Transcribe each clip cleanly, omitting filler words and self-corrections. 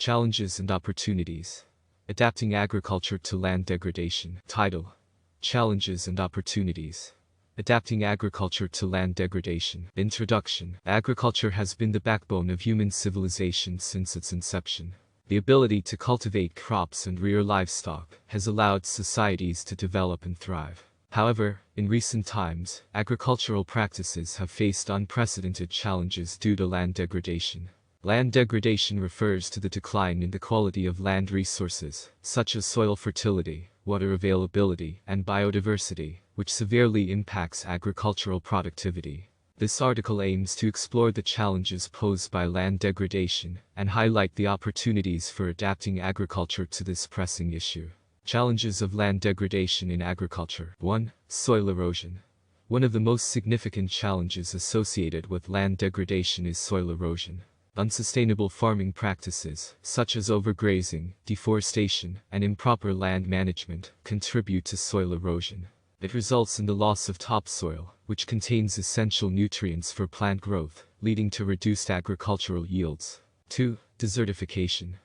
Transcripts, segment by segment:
Challenges and Opportunities. Adapting Agriculture to Land Degradation. Title: Challenges and Opportunities. Adapting Agriculture to Land Degradation. Introduction. Agriculture has been the backbone of human civilization since its inception. The ability to cultivate crops and rear livestock has allowed societies to develop and thrive. However, in recent times, agricultural practices have faced unprecedented challenges due to land degradation. Land degradation refers to the decline in the quality of land resources, such as soil fertility, water availability, and biodiversity, which severely impacts agricultural productivity. This article aims to explore the challenges posed by land degradation and highlight the opportunities for adapting agriculture to this pressing issue. Challenges of land degradation in agriculture. 1. Soil erosion. One of the most significant challenges associated with land degradation is soil erosion. Unsustainable farming practices, such as overgrazing, deforestation, and improper land management, contribute to soil erosion. It results in the loss of topsoil, which contains essential nutrients for plant growth, leading to reduced agricultural yields. 2. Desertification.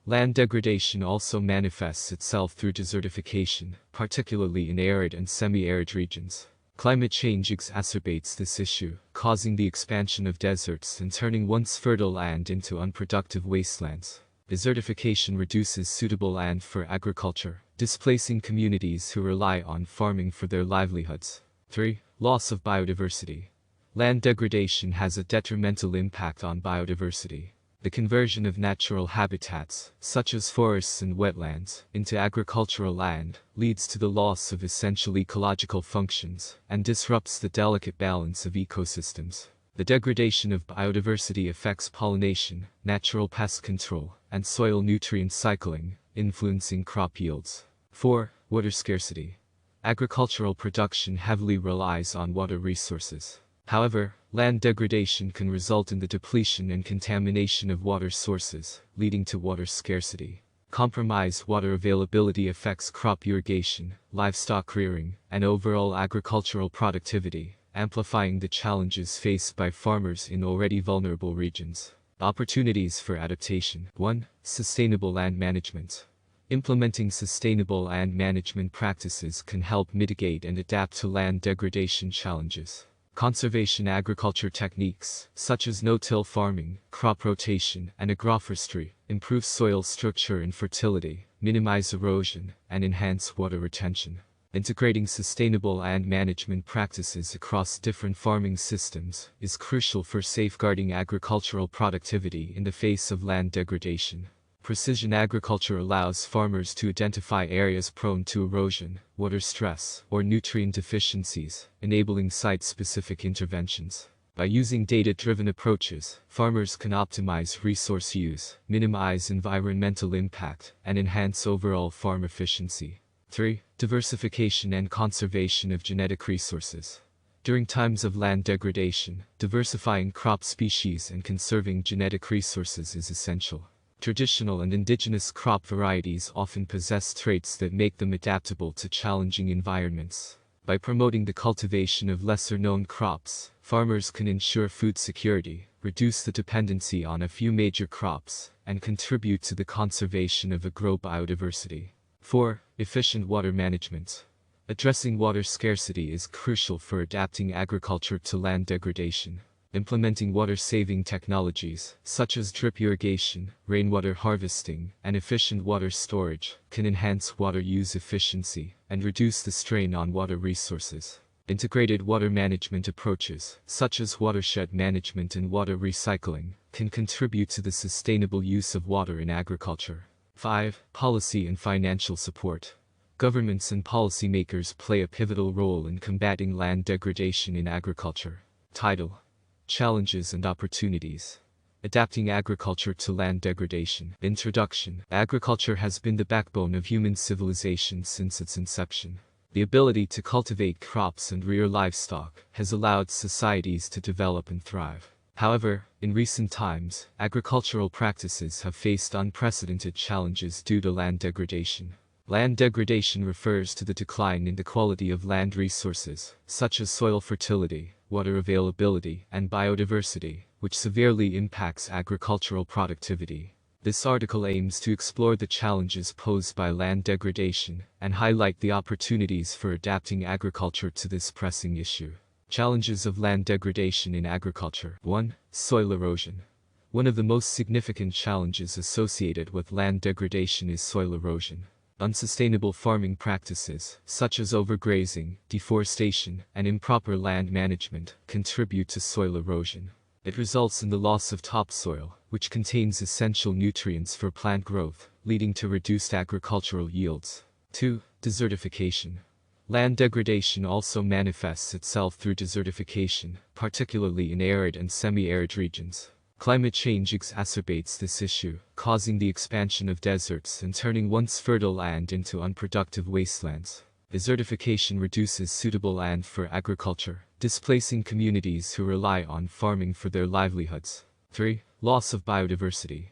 Land degradation also manifests itself through desertification, particularly in arid and semi-arid regions. Climate change exacerbates this issue, causing the expansion of deserts and turning once fertile land into unproductive wastelands. Desertification reduces suitable land for agriculture, displacing communities who rely on farming for their livelihoods. 3. Loss of biodiversity. Land degradation has a detrimental impact on biodiversity. The conversion of natural habitats, such as forests and wetlands, into agricultural land leads to the loss of essential ecological functions and disrupts the delicate balance of ecosystems. The degradation of biodiversity affects pollination, natural pest control, and soil nutrient cycling, influencing crop yields. 4. Water scarcity. Agricultural production heavily relies on water resources. However, land degradation can result in the depletion and contamination of water sources, leading to water scarcity. Compromised water availability affects crop irrigation, livestock rearing, and overall agricultural productivity, amplifying the challenges faced by farmers in already vulnerable regions. Opportunities for adaptation. 1. Sustainable land management. Implementing sustainable land management practices can help mitigate and adapt to land degradation challenges. Conservation agriculture techniques, such as no-till farming, crop rotation, and agroforestry, improve soil structure and fertility, minimize erosion, and enhance water retention. Integrating sustainable land management practices across different farming systems is crucial for safeguarding agricultural productivity in the face of land degradation. Precision agriculture allows farmers to identify areas prone to erosion, water stress, or nutrient deficiencies, enabling site-specific interventions. By using data-driven approaches, farmers can optimize resource use, minimize environmental impact, and enhance overall farm efficiency. 3. Diversification and conservation of genetic resources. During times of land degradation, diversifying crop species and conserving genetic resources is essential. Traditional and indigenous crop varieties often possess traits that make them adaptable to challenging environments. By promoting the cultivation of lesser-known crops, farmers can ensure food security, reduce the dependency on a few major crops, and contribute to the conservation of agrobiodiversity. 4. Efficient water management. Addressing water scarcity is crucial for adapting agriculture to land degradation. Implementing water-saving technologies, such as drip irrigation, rainwater harvesting, and efficient water storage, can enhance water use efficiency and reduce the strain on water resources. Integrated water management approaches, such as watershed management and water recycling, can contribute to the sustainable use of water in agriculture. 5. Policy and financial support. Governments and policymakers play a pivotal role in combating land degradation in agriculture. Title: Challenges and Opportunities. Adapting Agriculture to Land Degradation. Introduction. Agriculture has been the backbone of human civilization since its inception. The ability to cultivate crops and rear livestock has allowed societies to develop and thrive. However, in recent times, agricultural practices have faced unprecedented challenges due to land degradation. Land degradation refers to the decline in the quality of land resources, such as soil fertility, water availability, and biodiversity, which severely impacts agricultural productivity. This article aims to explore the challenges posed by land degradation and highlight the opportunities for adapting agriculture to this pressing issue. Challenges of land degradation in agriculture. 1. Soil erosion. One of the most significant challenges associated with land degradation is soil erosion. Unsustainable farming practices, such as overgrazing, deforestation, and improper land management, contribute to soil erosion. It results in the loss of topsoil, which contains essential nutrients for plant growth, leading to reduced agricultural yields. 2. Desertification. Land degradation also manifests itself through desertification, particularly in arid and semi-arid regions. Climate change exacerbates this issue, causing the expansion of deserts and turning once fertile land into unproductive wastelands. Desertification reduces suitable land for agriculture, displacing communities who rely on farming for their livelihoods. 3. Loss of biodiversity.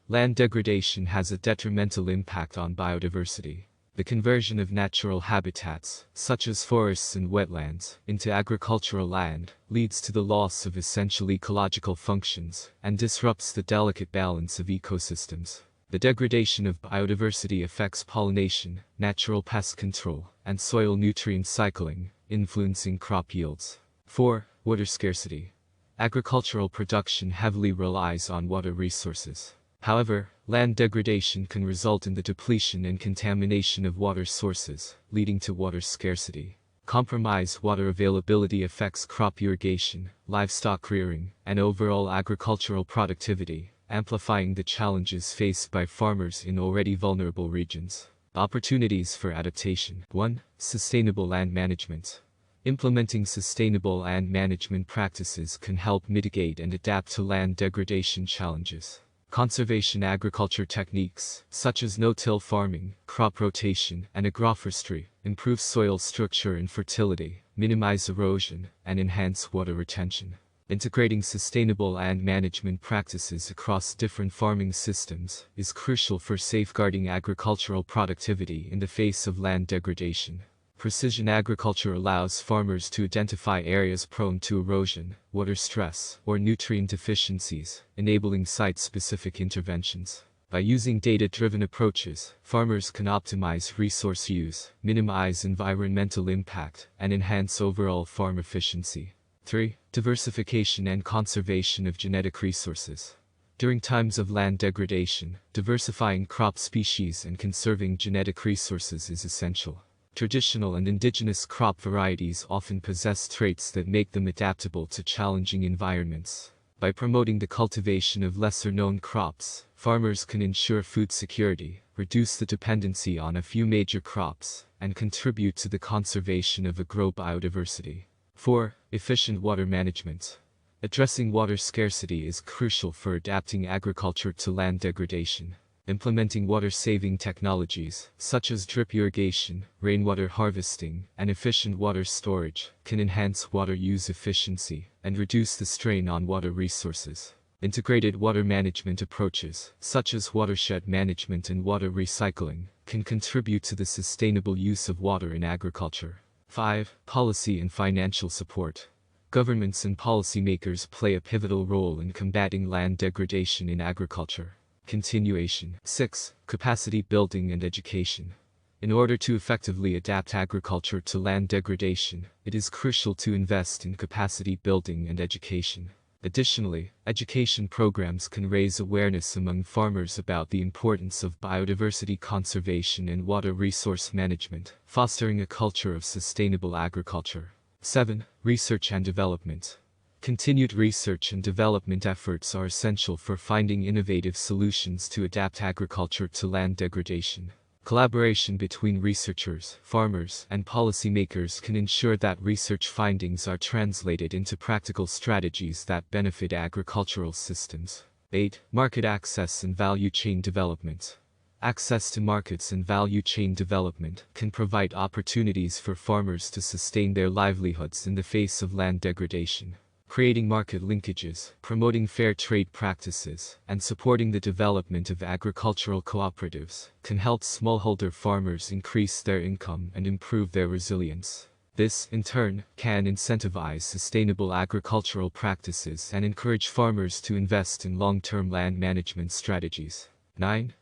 Land degradation has a detrimental impact on biodiversity. The conversion of natural habitats, such as forests and wetlands, into agricultural land leads to the loss of essential ecological functions and disrupts the delicate balance of ecosystems. The degradation of biodiversity affects pollination, natural pest control, and soil nutrient cycling, influencing crop yields. 4. Water scarcity. Agricultural production heavily relies on water resources. However, land degradation can result in the depletion and contamination of water sources, leading to water scarcity. Compromised water availability affects crop irrigation, livestock rearing, and overall agricultural productivity, amplifying the challenges faced by farmers in already vulnerable regions. Opportunities for adaptation. 1. Sustainable land management. Implementing sustainable land management practices can help mitigate and adapt to land degradation challenges. Conservation agriculture techniques, such as no-till farming, crop rotation, and agroforestry, improve soil structure and fertility, minimize erosion, and enhance water retention. Integrating sustainable land management practices across different farming systems is crucial for safeguarding agricultural productivity in the face of land degradation. Precision agriculture allows farmers to identify areas prone to erosion, water stress, or nutrient deficiencies, enabling site-specific interventions. By using data-driven approaches, farmers can optimize resource use, minimize environmental impact, and enhance overall farm efficiency. 3. Diversification and conservation of genetic resources. During times of land degradation, diversifying crop species and conserving genetic resources is essential. Traditional and indigenous crop varieties often possess traits that make them adaptable to challenging environments. By promoting the cultivation of lesser-known crops, farmers can ensure food security, reduce the dependency on a few major crops, and contribute to the conservation of agrobiodiversity. 4. Efficient water management. Addressing water scarcity is crucial for adapting agriculture to land degradation. Implementing water-saving technologies, such as drip irrigation, rainwater harvesting, and efficient water storage, can enhance water use efficiency and reduce the strain on water resources. Integrated water management approaches, such as watershed management and water recycling, can contribute to the sustainable use of water in agriculture. 5. Policy and financial support. Governments and policymakers play a pivotal role in combating land degradation in agriculture. Continuation. 6. Capacity building and education. In order to effectively adapt agriculture to land degradation, it is crucial to invest in capacity building and education. Additionally, education programs can raise awareness among farmers about the importance of biodiversity conservation and water resource management, fostering a culture of sustainable agriculture. 7. Research and development. Continued research and development efforts are essential for finding innovative solutions to adapt agriculture to land degradation. Collaboration between researchers, farmers, and policymakers can ensure that research findings are translated into practical strategies that benefit agricultural systems. 8. Market access and value chain development. Access to markets and value chain development can provide opportunities for farmers to sustain their livelihoods in the face of land degradation. Creating market linkages, promoting fair trade practices, and supporting the development of agricultural cooperatives can help smallholder farmers increase their income and improve their resilience. This, in turn, can incentivize sustainable agricultural practices and encourage farmers to invest in long-term land management strategies. 9.